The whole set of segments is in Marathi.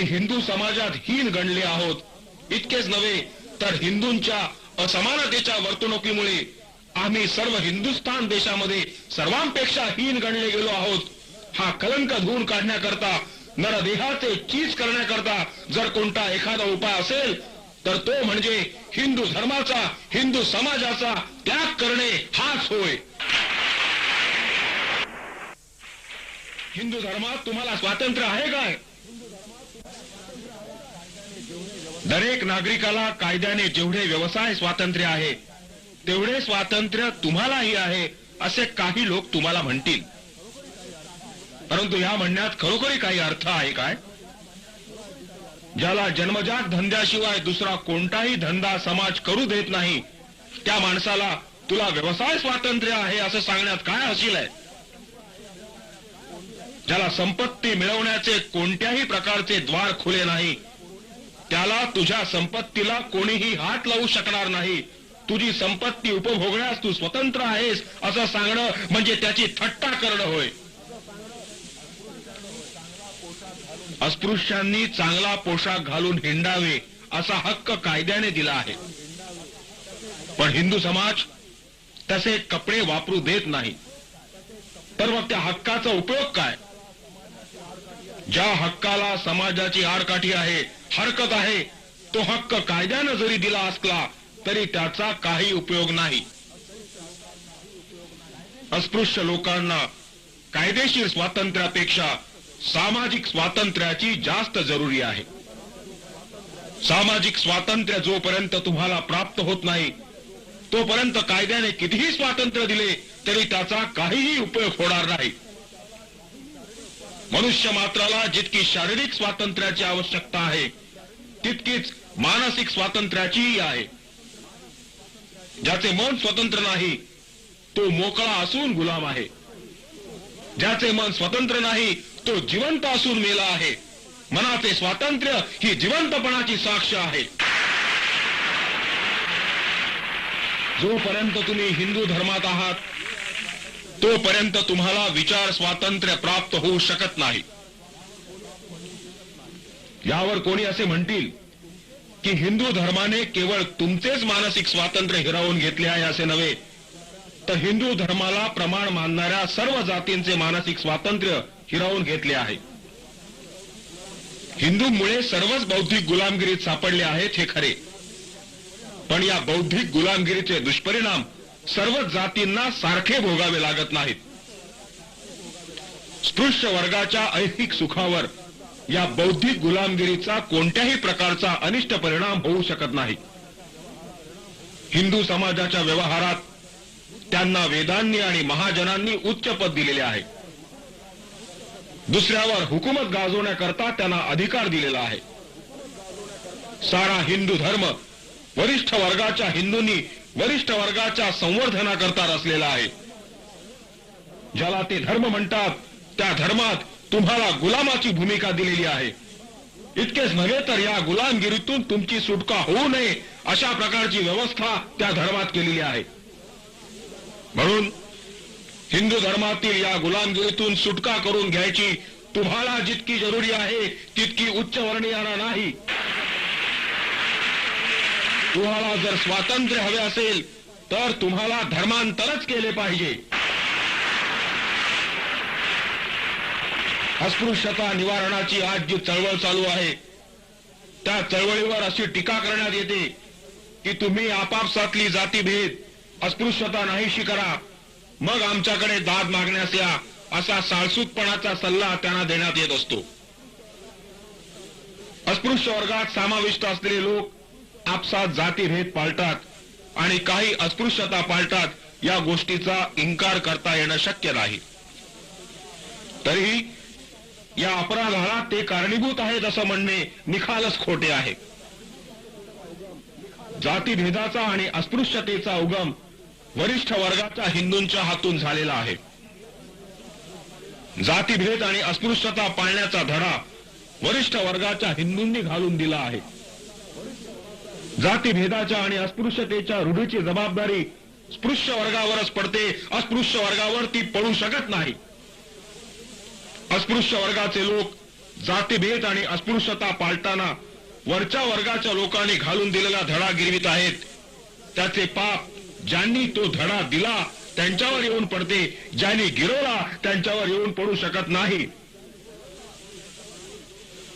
हिंदू समाजात हीन गणले आहोत. इतकेच नव्हे तर हिंदूंच्या असमानतेच्या वर्तणुकीमुळे आम्ही सर्व हिंदुस्थान देशामध्ये सर्वांपेक्षा हीन गणले गेलो आहोत. हा कलंक धुवून काढण्याकरता, नरदेहाचे चीज करण्याकरता जर कोणता एखादा उपाय असेल तर तो म्हणजे हिंदू धर्माचा, हिंदू समाजाचा त्याग करणे हाच होय. हिंदू धर्मात तुम्हाला स्वातंत्र्य आहे काय? दरेक नागरिकाला कायद्याने जेवढे व्यवसाय स्वातंत्र्य आहे तेवढे स्वातंत्र्य तुम्हालाही आहे असे काही लोक तुम्हाला म्हणतील. परंतु या म्हणण्यात खरोखरी काही अर्थ आहे काय? ज्याला जन्मजात धंद्याशिवाय दुसरा कोणताही धंदा समाज करू देत नाही त्या माणसाला तुला व्यवसाय स्वातंत्र्य आहे असं सांगण्यात काय हसील आहे? ज्याला संपत्ती मिळवण्याचे कोणत्याही प्रकारचे द्वार खुले नाही त्याला तुझ्या संपत्तीला कोणीही हात लावू शकणार नाही, तुझी संपत्ती उपभोगण्यास तू स्वतंत्र आहेस असं सांगणं म्हणजे त्याची थट्टा करणं होय. अस्पृश्यांनी चांगला पोशाख घालून हिंडावे असा हक्क कायद्याने दिला आहे, पण हिंदू समाज तसे कपडे वापरू देत नाही. तर मग त्या हक्काचा उपयोग काय? ज्या हक्काला समाजाची आडकाठी आहे, हरकत आहे, तो हक्क कायद्यानं जरी दिला असला तरी त्याचा काही उपयोग नाही. अस्पृश्य लोकांना कायदेशीर स्वातंत्र्यापेक्षा सामाजिक स्वातंत्र्याची जास्त जरुरी आहे. सामाजिक स्वातंत्र्य जोपर्यंत तुम्हाला प्राप्त होत नाही तोपर्यंत कायद्याने कितीही स्वातंत्र्य दिले तरी त्याचा काहीही उपयोग होणार नाही. मनुष्य मात्राला जितकी शारीरिक स्वातंत्र्याची आवश्यकता आहे तितकीच मानसिक स्वातंत्र्याचीही आहे. ज्याचे मन स्वतंत्र नाही तो मोकळा असून गुलाम आहे. ज्याचे मन स्वतंत्र नाही तो जिवंत असून मेला आहे. मनाचे स्वातंत्र्य ही जिवंतपणाची साक्ष आहे. जोपर्यंत तुम्ही हिंदू धर्मात आहात तोपर्यंत तुम्हाला विचार स्वातंत्र्य प्राप्त होऊ शकत नाही. यावर कोणी असे म्हणतील की हिंदू धर्माने केवळ तुमचेच मानसिक स्वातंत्र्य हिरावून घेतले आहे असे नव्हे, तर हिंदू धर्माला प्रमाण मानणाऱ्या सर्व जातींचे मानसिक स्वातंत्र्य हिरावून घेतले आहे. हिंदूंमुळे सर्वच बौद्धिक गुलामगिरीत सापडले आहेत हे खरे, पण या बौद्धिक गुलामगिरीचे दुष्परिणाम सर्वच जातींना सारखे भोगावे लागत नाहीत. स्पृश्य वर्गाच्या ऐहिक सुखावर या बौद्धिक गुलामगिरीचा कोणत्याही प्रकारचा अनिष्ट परिणाम होऊ शकत नाही. हिंदू समाजाच्या व्यवहारात त्यांना वेदांनी आणि महाजनांनी उच्च पद दिलेले आहे. दुसऱ्यावर हुकूमत गाजवण्याकरता त्यांना अधिकार दिलेला आहे. सारा हिंदू धर्म वरिष्ठ वर्गाच्या हिंदूंनी वरिष्ठ वर्गाच्या संवर्धनाकरता रचलेला आहे. ज्याला ते धर्म म्हणतात त्या धर्मात तुम्हाला गुलामाची भूमिका दिलेली आहे. इतकेच नव्हे तर या गुलामगिरीतून तुमची सुटका होऊ नये अशा प्रकारची व्यवस्था त्या धर्मात केलेली आहे. म्हणून हिंदू धर्मातील या गुलामगिरीतून सुटका करून घ्यायची तुम्हाला जितकी जरुरी आहे तितकी उच्चवर्णीयांना नाही. तुम्हाला जर स्वातंत्र्य हवे असेल तर तुम्हाला धर्मांतरच केले पाहिजे. अस्पृश्यता निवारणाची आज जी चळवळ चालू आहे त्या चळवळीवर अशी टीका करण्यात येते की तुम्ही आपापसातली जातीभेद, अस्पृश्यता नाहीशी करा, मग आमच्याकडे दाद मागण्यास या, असा साळसूतपणाचा सल्ला त्यांना देण्यात येत असतो. अस्पृश्य वर्गात समाविष्ट असलेले लोक आपसात जातीभेद पाळतात आणि काही अस्पृश्यता पाळतात. या गोष्टीचा इन्कार करता येणं शक्य नाही. तरीही या अपराधाला ते कारणीभूत आहेत असं म्हणणे निखालस खोटे आहे. जातीभेदाचा आणि अस्पृश्यतेचा उगम वरिष्ठ वर्गाच्या हिंदूंच्या हातून झालेला आहे. जातीभेद आणि अस्पृश्यता पाळण्याचा धडा वरिष्ठ वर्गाच्या हिंदूंनी घालून दिला आहे. जातीभेदाच्या आणि अस्पृश्यतेच्या रूढीची जबाबदारी स्पृश्य वर्गावरच पडते. अस्पृश्य वर्गावर ती पडू शकत नाही. अस्पृश्य वर्गाचे लोक जातीभेद आणि अस्पृश्यता पाळताना वरच्या वर्गाच्या लोकांनी घालून दिलेला धडा गिरवित आहेत, त्याचे पाप ज्यांनी तो धडा दिला त्यांच्यावर येऊन पडते, ज्यांनी गिरवला त्यांच्यावर येऊन पडू शकत नाही.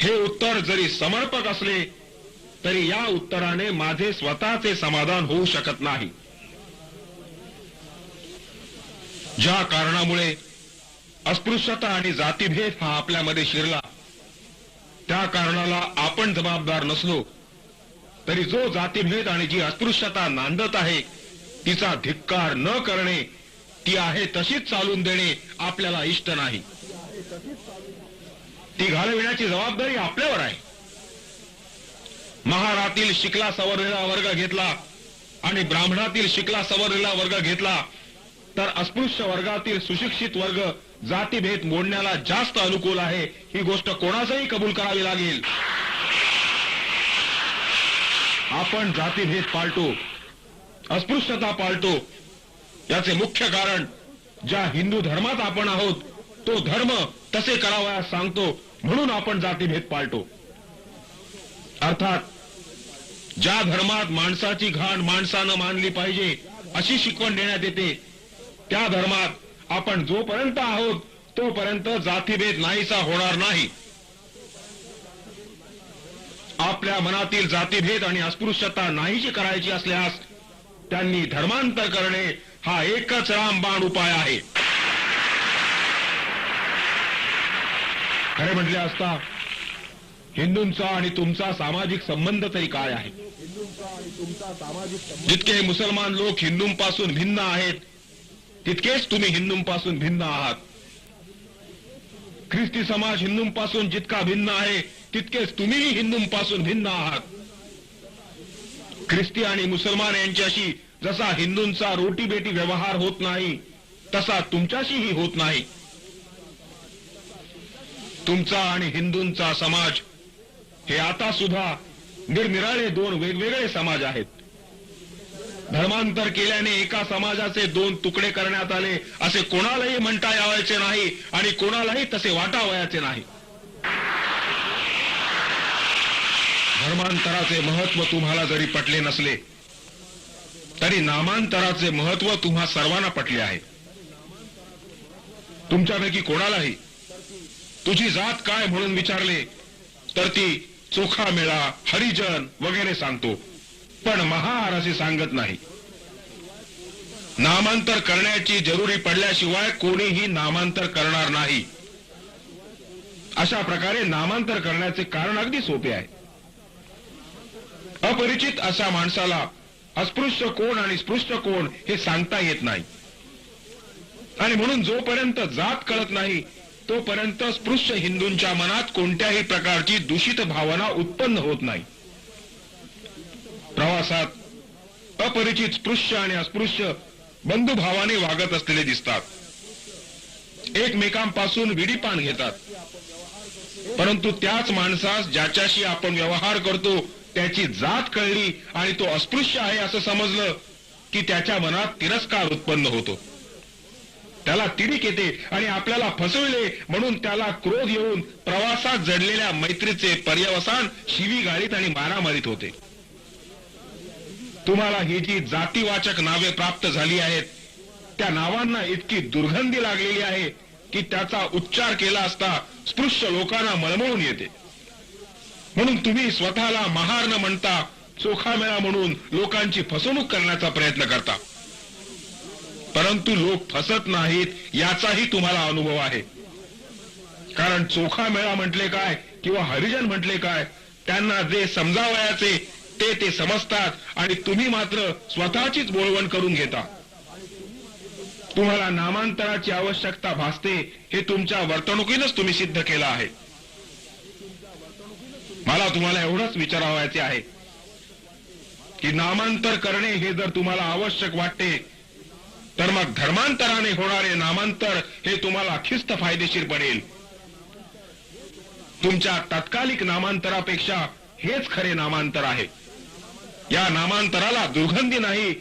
हे उत्तर जरी समर्पक असले तरी या उत्तराने माझे स्वतःचे समाधान होऊ शकत नाही. ज्या कारणामुळे अस्पृश्यता आणि जातीभेद हा आपल्यामध्ये शिरला, त्या कारणाला आपण जबाबदार नसलो तरी जो जातीभेद आणि जी अस्पृश्यता नांदत आहे तिचा धिक्कार न करणे, ती आहे तशीच चालून देणे आपल्याला इष्ट नाही. ती घालविण्याची जबाबदारी आपल्यावर आहे. महारातील शिकला सवरलेला वर्ग घेतला आणि ब्राह्मणातील शिकला सवरलेला वर्ग घेतला तर अस्पृश्य वर्गातील सुशिक्षित वर्ग जातीभेद मोडण्याला जास्त अनुकूल आहे, ही गोष्ट कोणासही कबूल करावी लागेल. आपण जातीभेद पाळतो, अस्पृश्यता पाळतो, याचे मुख्य कारण ज्या हिंदू धर्मात आपण आहोत तो धर्म तसे करावयास सांगतो, म्हणून आपण जातीभेद पाळतो. अर्थात ज्या धर्मात माणसाची घाण माणसानं मानली पाहिजे अशी शिकवण देण्यात येते, त्या धर्मात आपण जोपर्यंत आहोत तोपर्यंत जातीभेद नाहीसा होणार नाही. आपल्या मनातील जातीभेद आणि अस्पृश्यता नाहीशी करायची असल्यास त्यांनी धर्मांतर करणे हा एकच रामबाण उपाय आहे. खरे म्हटले असता हिंदूंचा आणि तुमचा सामाजिक संबंध तरी काय आहे? जितके मुसलमान लोक हिंदूंपासून भिन्न आहेत तितकेच तुम्ही हिंदूंपासून भिन्न आहात. ख्रिस्ती समाज हिंदूंपासून जितका भिन्न आहे तितकेच तुम्हीही हिंदूंपासून भिन्न आहात. ख्रिस्ती आणि मुसलमान यांच्याशी जसा हिंदूंचा रोटीबेटी व्यवहार होत नाही तसा तुमच्याशीही होत नाही. तुमचा आणि हिंदूंचा समाज हे आता सुद्धा निरनिराळे दोन वेगवेगळे समाज आहेत. धर्मांतर केल्याने एका समाजाचे दोन तुकडे करण्यात आले असे कोणालाही म्हणता यावायचे नाही आणि कोणालाही तसे वाटावयाचे नाही. धर्मांतराचे महत्व तुम्हाला जरी पटले नसले तरी नामांतराचे महत्व तुम्हा सर्वांना पटले आहे. तुमच्यापैकी कोणालाही तुझी जात काय म्हणून विचारले तर ती चोखामेळा, हरिजन वगैरे सांगतो, पण महार असे सांगत नाही. नामांतर करण्याची जरुरी पडल्याशिवाय कोणीही नामांतर करणार नाही. अशा प्रकारे नामांतर करण्याचे कारण अगदी सोपे आहे. अपरिचित अशा माणसाला अस्पृश्य कोण आणि स्पृश्य कोण हे सांगता येत नाही आणि म्हणून जोपर्यंत जात कळत नाही तोपर्यंत स्पृश्य हिंदूंच्या मनात कोणत्याही प्रकारची दूषित भावना उत्पन्न होत नाही. प्रवासात अपरिचित स्पृश्य आणि अस्पृश्य बंधुभावाने वागत असलेले दिसतात. एकमेकांपासून विडीपान घेतात, परंतु त्याच माणसास ज्याच्याशी आपण व्यवहार करतो त्याची जात कळली आणि तो अस्पृश्य आहे असं समजलं की त्याच्या मनात तिरस्कार उत्पन्न होतो. त्याला तिडीक येते आणि आपल्याला फसविले म्हणून त्याला क्रोध येऊन प्रवासात जडलेल्या मैत्रीचे पर्यवसान शिवीगाळीत आणि मारामारीत होते. तुम्हाला ही जी जातीवाचक नावे प्राप्त झाली आहेत त्या नावांना इतकी दुर्गंधी लागलेली आहे की त्याचा उच्चार केला असता स्पृश्य लोकांना मळमळून येते. म्हणून तुम्ही स्वतःला महार न म्हणता चोखामेळा म्हणून लोकांची फसवणूक करण्याचा प्रयत्न करता, परंतु लोक फसत नाहीत याचाही तुम्हाला अनुभव आहे. कारण चोखामेळा म्हटले काय किंवा हरिजन म्हटले काय, त्यांना जे समजावयाचे ते समजतात आणि तुम्ही मात्र स्वतःचीच बोलवण करून घेता. तुम्हाला नामांतराची आवश्यकता भासते हे तुमच्या वर्तणुकीनंच तुम्ही सिद्ध केलं आहे. मला तुम्हाला एवढंच विचारावयाचे आहे की नामांतर करणे हे जर तुम्हाला आवश्यक वाटते तर मग धर्मांतराने होणारे नामांतर हे तुम्हाला खिस्त फायदेशीर पडेल. तुमच्या तात्कालिक नामांतरापेक्षा हेच खरे नामांतर आहे. या नामांतराला दुर्गंधी नाही,